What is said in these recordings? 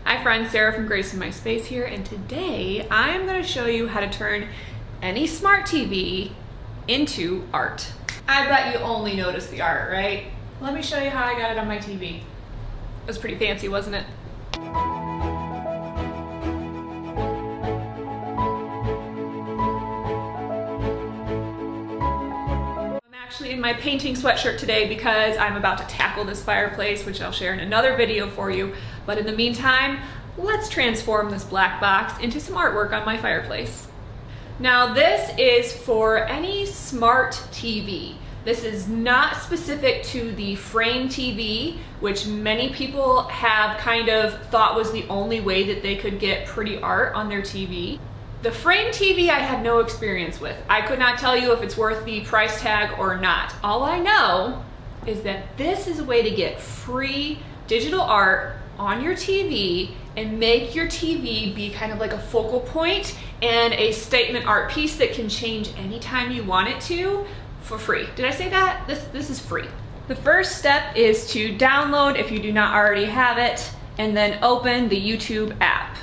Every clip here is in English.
Hi friends, Sarah from Grace in My Space here, and today I'm going to show you how to turn any smart TV into art. I bet you only noticed the art, right? Let me show you how I got it on my TV. It was pretty fancy, wasn't it? I'm actually in my painting sweatshirt today because I'm about to tackle this fireplace, which I'll share in another video for you. But in the meantime, let's transform this black box into some artwork on my fireplace. Now this is for any smart TV. This is not specific to the frame TV, which many people have kind of thought was the only way that they could get pretty art on their TV. The frame TV I had no experience with. I could not tell you if it's worth the price tag or not. All I know is that this is a way to get free digital art on your TV and make your TV be kind of like a focal point and a statement art piece that can change anytime you want it to for free. Did I say that? This is free. The first step is to download, if you do not already have it, and then open the YouTube app.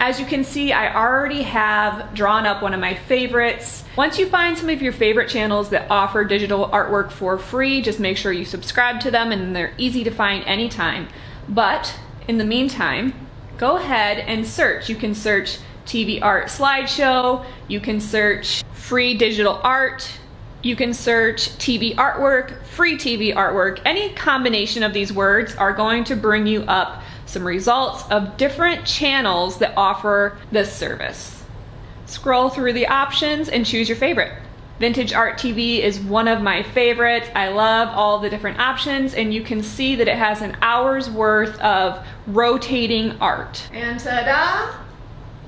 As you can see, I already have drawn up one of my favorites. Once you find some of your favorite channels that offer digital artwork for free, just make sure you subscribe to them, and they're easy to find anytime. But in the meantime, go ahead and search. You can search TV art slideshow, you can search free digital art, you can search TV artwork, free TV artwork. Any combination of these words are going to bring you up some results of different channels that offer this service. Scroll through the options and choose your favorite. Vintage Art TV is one of my favorites. I love all the different options, and you can see that it has an hour's worth of rotating art. And ta-da!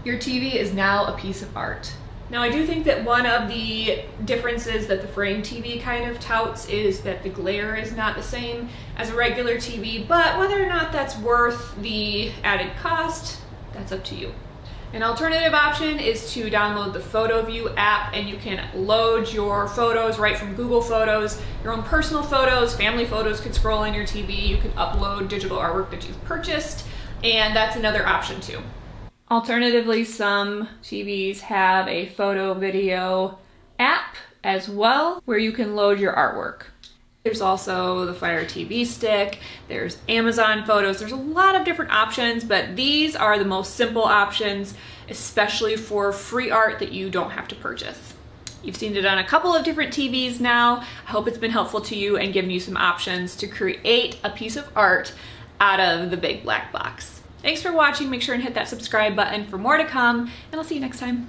Your TV is now a piece of art. Now I do think that one of the differences that the frame TV kind of touts is that the glare is not the same as a regular TV, but whether or not that's worth the added cost, that's up to you. An alternative option is to download the PhotoView app, and you can load your photos right from Google Photos, your own personal photos, family photos could scroll on your TV, you can upload digital artwork that you've purchased, and that's another option too. Alternatively, some TVs have a photo video app as well where you can load your artwork. There's also the Fire TV Stick, there's Amazon Photos, there's a lot of different options, but these are the most simple options, especially for free art that you don't have to purchase. You've seen it on a couple of different TVs now. I hope it's been helpful to you and given you some options to create a piece of art out of the big black box. Thanks for watching. Make sure and hit that subscribe button for more to come, and I'll see you next time.